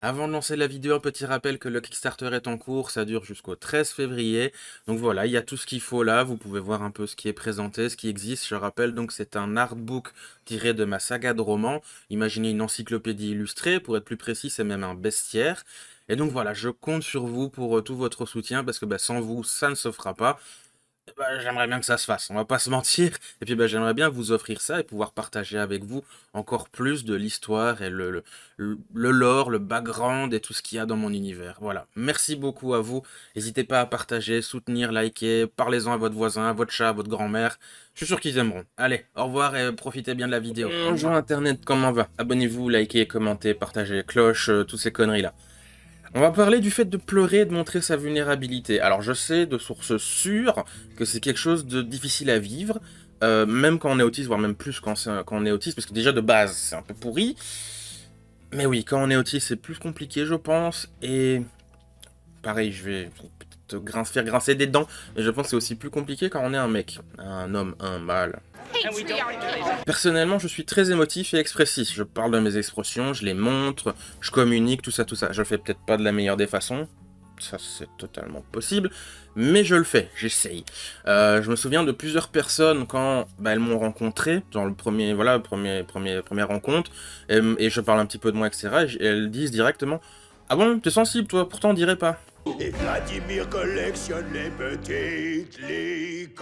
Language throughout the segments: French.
Avant de lancer la vidéo, un petit rappel que le Kickstarter est en cours, ça dure jusqu'au 13 février. Donc voilà, il y a tout ce qu'il faut là, vous pouvez voir un peu ce qui est présenté, ce qui existe. Je rappelle donc c'est un artbook tiré de ma saga de romans. Imaginez une encyclopédie illustrée, pour être plus précis, c'est même un bestiaire. Et donc voilà, je compte sur vous pour tout votre soutien, parce que sans vous, ça ne se fera pas. J'aimerais bien que ça se fasse, on va pas se mentir. Et puis j'aimerais bien vous offrir ça et pouvoir partager avec vous encore plus de l'histoire et le lore, le background et tout ce qu'il y a dans mon univers. Voilà, merci beaucoup à vous. N'hésitez pas à partager, soutenir, liker, parlez-en à votre voisin, à votre chat, à votre grand-mère. Je suis sûr qu'ils aimeront. Allez, au revoir et profitez bien de la vidéo. Bonjour Internet, comment va? Abonnez-vous, likez, commentez, partagez, cloche, toutes ces conneries-là. On va parler du fait de pleurer et de montrer sa vulnérabilité. Alors je sais de sources sûres que c'est quelque chose de difficile à vivre, même quand on est autiste, voire même plus quand on est autiste, parce que déjà de base c'est un peu pourri. Mais oui, quand on est autiste c'est plus compliqué je pense, et pareil je vais peut-être faire grincer des dents, mais je pense que c'est aussi plus compliqué quand on est un mec, un homme, un mâle. Personnellement, je suis très émotif et expressif. Je parle de mes expressions, je les montre, je communique, tout ça, tout ça. Je le fais peut-être pas de la meilleure des façons, ça c'est totalement possible, mais je le fais, j'essaye. Je me souviens de plusieurs personnes quand elles m'ont rencontré, dans le premier, voilà, première rencontre, et je parle un petit peu de moi, etc. Et elles disent directement: ah bon, t'es sensible toi, pourtant on dirait pas. Et Vladimir collectionne les petites licornes.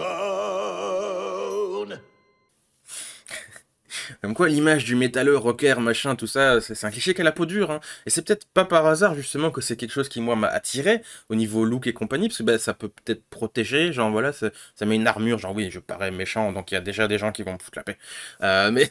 Comme quoi l'image du métalleux, rocker, machin, tout ça, c'est un cliché qui a la peau dure, hein. Et c'est peut-être pas par hasard justement que c'est quelque chose qui moi m'a attiré au niveau look et compagnie, parce que ça peut peut-être protéger, genre voilà, ça met une armure, genre oui, je parais méchant, donc il y a déjà des gens qui vont me foutre la paix. Mais...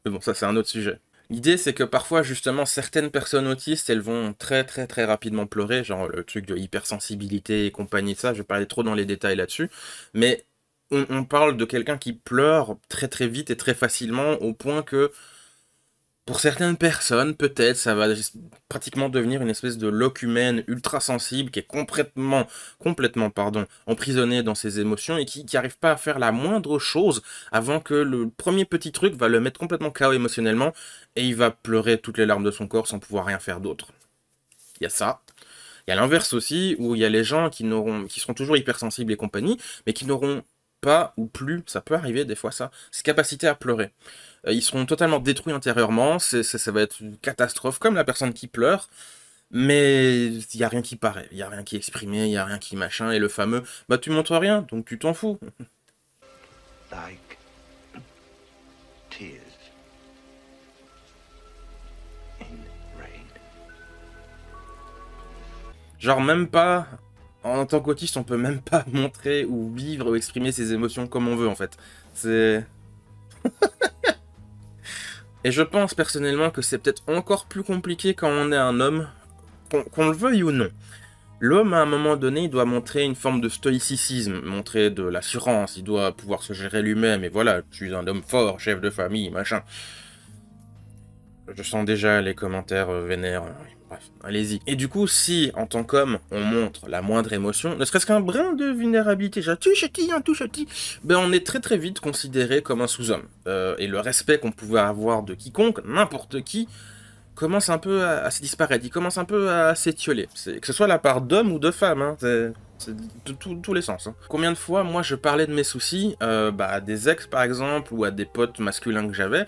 mais bon, ça c'est un autre sujet. L'idée c'est que parfois justement certaines personnes autistes, elles vont très rapidement pleurer, genre le truc de hypersensibilité et compagnie de ça, je vais pas aller trop dans les détails là-dessus, mais on parle de quelqu'un qui pleure très vite et très facilement, au point que, pour certaines personnes, peut-être, ça va pratiquement devenir une espèce de locumène ultra sensible qui est complètement, pardon, emprisonné dans ses émotions et qui n'arrive pas à faire la moindre chose avant que le premier petit truc va le mettre complètement KO émotionnellement et il va pleurer toutes les larmes de son corps sans pouvoir rien faire d'autre. Il y a ça. Il y a l'inverse aussi, où il y a les gens qui seront toujours hypersensibles et compagnie, mais qui n'auront pas ou plus, ça peut arriver des fois ça, cette capacité à pleurer. Ils seront totalement détruits intérieurement, ça va être une catastrophe, comme la personne qui pleure, mais il n'y a rien qui paraît, il n'y a rien qui est exprimé, il n'y a rien qui machin, et le fameux « bah tu montres rien, donc tu t'en fous ». Like tears in rain. Genre même pas, en tant qu'autiste, on peut même pas montrer ou vivre ou exprimer ses émotions comme on veut en fait. C'est... Et je pense personnellement que c'est peut-être encore plus compliqué quand on est un homme, qu'on le veuille ou non. L'homme, à un moment donné, il doit montrer une forme de stoïcisme, montrer de l'assurance, il doit pouvoir se gérer lui-même, et voilà, je suis un homme fort, chef de famille, machin. Je sens déjà les commentaires vénères, bref, allez-y. Et du coup, si, en tant qu'homme, on montre la moindre émotion, ne serait-ce qu'un brin de vulnérabilité, genre tout ch'ti, on est très vite considéré comme un sous-homme. Et le respect qu'on pouvait avoir de quiconque, n'importe qui, commence un peu à se disparaître, il commence un peu à s'étioler. Que ce soit la part d'hommes ou de femmes, hein, c'est de tous les sens. Hein. Combien de fois, moi, je parlais de mes soucis, à des ex, par exemple, ou à des potes masculins que j'avais,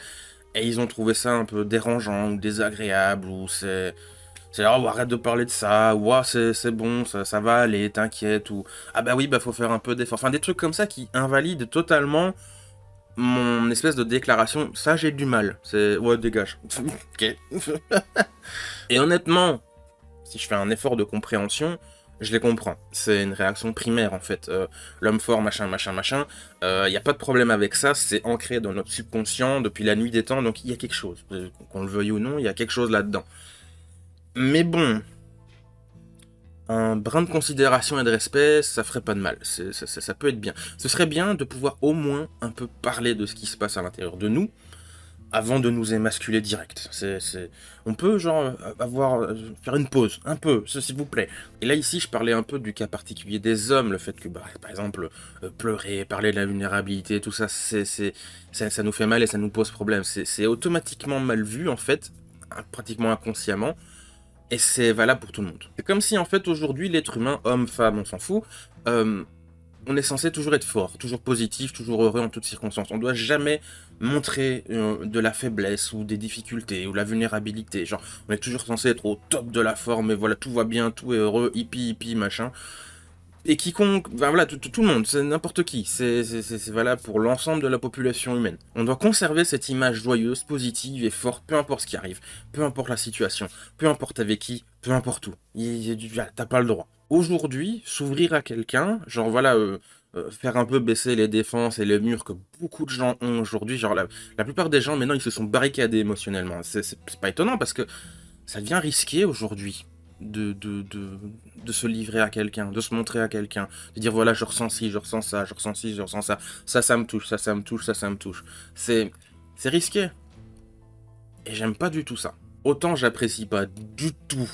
et ils ont trouvé ça un peu dérangeant, ou désagréable, ou c'est... oh, arrête de parler de ça, ou ah, c'est bon, ça va aller, t'inquiète, ou ah bah oui, faut faire un peu d'effort. Enfin, des trucs comme ça qui invalident totalement mon espèce de déclaration. Ça, j'ai du mal. C'est... ouais, dégage. Ok. Et honnêtement, si je fais un effort de compréhension, je les comprends. C'est une réaction primaire, en fait. L'homme fort, machin, y a pas de problème avec ça, c'est ancré dans notre subconscient depuis la nuit des temps, donc il y a quelque chose. Qu'on le veuille ou non, il y a quelque chose là-dedans. Mais bon, un brin de considération et de respect, ça ferait pas de mal, ça peut être bien. Ce serait bien de pouvoir au moins un peu parler de ce qui se passe à l'intérieur de nous, avant de nous émasculer direct. On peut genre faire une pause, un peu, s'il vous plaît. Et là ici, je parlais un peu du cas particulier des hommes, le fait que, par exemple, pleurer, parler de la vulnérabilité, tout ça, ça nous fait mal et ça nous pose problème. C'est automatiquement mal vu, en fait, pratiquement inconsciemment, Et c'est valable pour tout le monde. C'est comme si en fait aujourd'hui l'être humain, homme, femme, on s'en fout, on est censé toujours être fort, toujours positif, toujours heureux en toutes circonstances. On doit jamais montrer de la faiblesse ou des difficultés ou la vulnérabilité. Genre, on est toujours censé être au top de la forme et voilà, tout va bien, tout est heureux, hippie, hippie, machin. Et quiconque, ben voilà, tout le monde, c'est n'importe qui, c'est valable pour l'ensemble de la population humaine. On doit conserver cette image joyeuse, positive et forte, peu importe ce qui arrive, peu importe la situation, peu importe avec qui, peu importe où. T'as pas le droit. Aujourd'hui, s'ouvrir à quelqu'un, genre voilà, faire un peu baisser les défenses et les murs que beaucoup de gens ont aujourd'hui, genre la plupart des gens maintenant ils se sont barricadés émotionnellement. C'est pas étonnant parce que ça devient risqué aujourd'hui de se livrer à quelqu'un, de se montrer à quelqu'un, de dire voilà, je ressens ci, je ressens ça, je ressens ci, je ressens ça, ça me touche, ça me touche, ça me touche. C'est risqué. Et j'aime pas du tout ça. Autant j'apprécie pas du tout,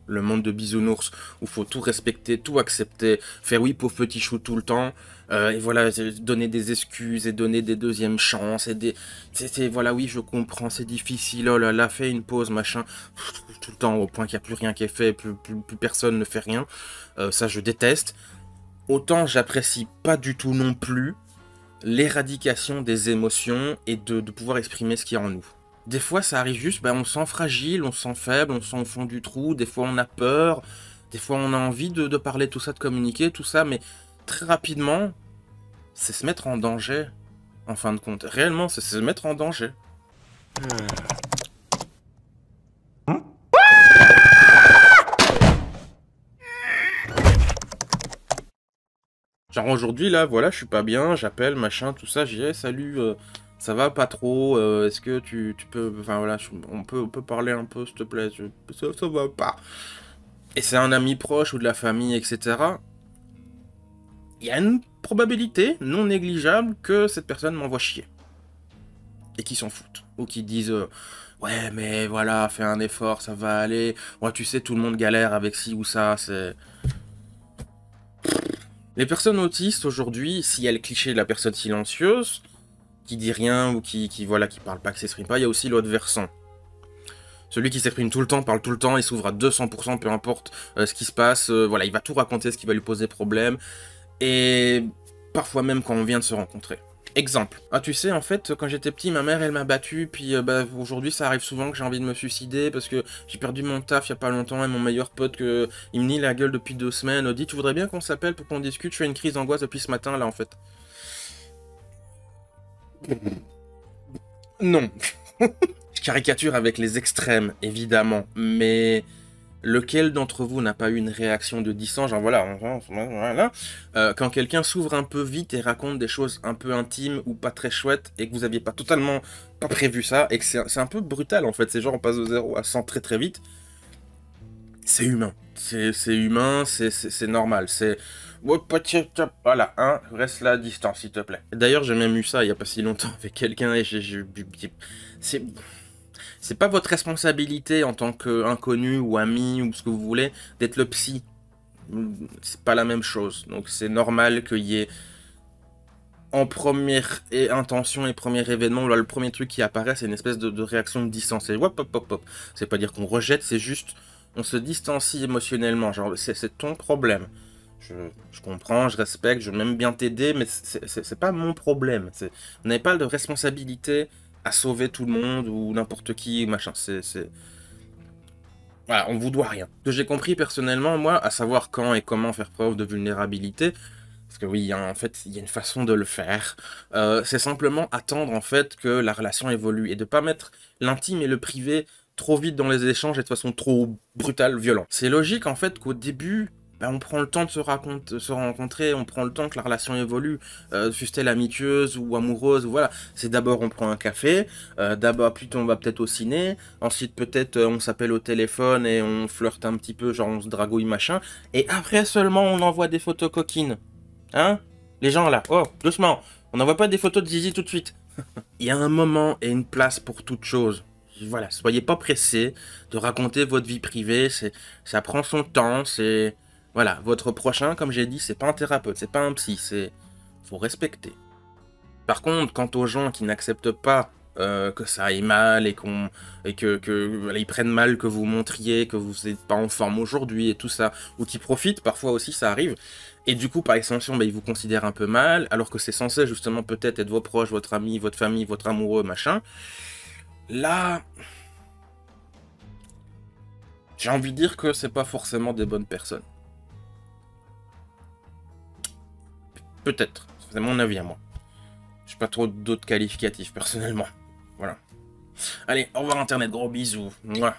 le monde de bisounours où faut tout respecter, tout accepter, faire oui pauvre petit chou tout le temps, et voilà, donner des excuses et donner des deuxièmes chances, et voilà, oui, je comprends, c'est difficile, oh là là, fais une pause, machin, tout le temps, au point qu'il n'y a plus rien qui est fait, plus personne ne fait rien, ça je déteste. Autant j'apprécie pas du tout non plus l'éradication des émotions et de pouvoir exprimer ce qu'il y a en nous. Des fois, ça arrive juste, on se sent fragile, on se sent faible, on se sent au fond du trou, des fois on a peur, des fois on a envie de parler tout ça, de communiquer, tout ça, mais très rapidement, c'est se mettre en danger, en fin de compte. Réellement, c'est se mettre en danger. Genre aujourd'hui, là, voilà, je suis pas bien, j'appelle, machin, tout ça, j'ai salut, ça va pas trop, est-ce que tu peux, enfin voilà, on peut parler un peu, s'il te plaît, ça va pas. Et c'est un ami proche ou de la famille, etc. Il y a une probabilité non négligeable que cette personne m'envoie chier. Et qu'ils s'en foutent. Ou qu'ils disent ouais, mais voilà, fais un effort, ça va aller. Ouais, tu sais, tout le monde galère avec ci ou ça, c'est... Les personnes autistes, aujourd'hui, s'il y a le cliché de la personne silencieuse, qui dit rien ou qui voilà, qui parle pas, qui s'exprime pas, il y a aussi l'autre versant. Celui qui s'exprime tout le temps, parle tout le temps, il s'ouvre à 200%, peu importe ce qui se passe, voilà, il va tout raconter, ce qui va lui poser problème. Et parfois même quand on vient de se rencontrer. Exemple. Ah, tu sais, en fait, quand j'étais petit, ma mère, elle m'a battu, puis aujourd'hui, ça arrive souvent que j'ai envie de me suicider, parce que j'ai perdu mon taf il y a pas longtemps, et mon meilleur pote, il me nie la gueule depuis 2 semaines, dit, tu voudrais bien qu'on s'appelle pour qu'on discute, je fais une crise d'angoisse depuis ce matin, là, en fait. Non. Je caricature avec les extrêmes, évidemment, mais... Lequel d'entre vous n'a pas eu une réaction de distance, genre voilà, quand quelqu'un s'ouvre un peu vite et raconte des choses un peu intimes ou pas très chouettes et que vous aviez pas totalement pas prévu ça et que c'est un peu brutal en fait, c'est genre on passe de 0 à 100 très très vite. C'est humain, c'est humain, c'est normal, c'est... Voilà, hein, reste là à distance s'il te plaît. D'ailleurs j'ai même eu ça il y a pas si longtemps avec quelqu'un et c'est pas votre responsabilité en tant qu'inconnu ou ami ou ce que vous voulez d'être le psy. C'est pas la même chose. Donc c'est normal qu'il y ait en première intention et premier événement, là, le premier truc qui apparaît, c'est une espèce de réaction de distance. Et hop, hop, hop, hop. C'est pas dire qu'on rejette, c'est juste on se distancie émotionnellement. Genre c'est ton problème. Je comprends, je respecte, je veux même bien t'aider, mais c'est pas mon problème. Vous n'avez pas de responsabilité à sauver tout le monde ou n'importe qui, machin. Voilà, on vous doit rien. Ce que j'ai compris personnellement, moi, à savoir quand et comment faire preuve de vulnérabilité, parce que oui, en fait, il y a une façon de le faire, c'est simplement attendre en fait que la relation évolue et de pas mettre l'intime et le privé trop vite dans les échanges et de façon trop brutale, violente. C'est logique en fait qu'au début, on prend le temps de se rencontrer, on prend le temps que la relation évolue, fût-elle amicieuse ou amoureuse, voilà. C'est d'abord on prend un café, d'abord plutôt on va peut-être au ciné, ensuite peut-être on s'appelle au téléphone et on flirte un petit peu, genre on se dragouille machin, et après seulement on envoie des photos coquines. Hein? Les gens là, oh, doucement, on n'envoie pas des photos de zizi tout de suite. Il y a un moment et une place pour toute chose. Voilà, soyez pas pressés de raconter votre vie privée, ça prend son temps, c'est... Voilà, votre prochain, comme j'ai dit, c'est pas un thérapeute, c'est pas un psy, faut respecter. Par contre, quant aux gens qui n'acceptent pas que ça aille mal et que voilà, ils prennent mal que vous montriez que vous n'êtes pas en forme aujourd'hui et tout ça, ou qui profitent, parfois aussi ça arrive, et du coup par extension bah, ils vous considèrent un peu mal, alors que c'est censé justement peut-être être vos proches, votre ami, votre famille, votre amoureux, machin. Là, j'ai envie de dire que c'est pas forcément des bonnes personnes. Peut-être, c'est mon avis à moi. J'ai pas trop d'autres qualificatifs personnellement. Voilà. Allez, au revoir Internet, gros bisous. Mouah.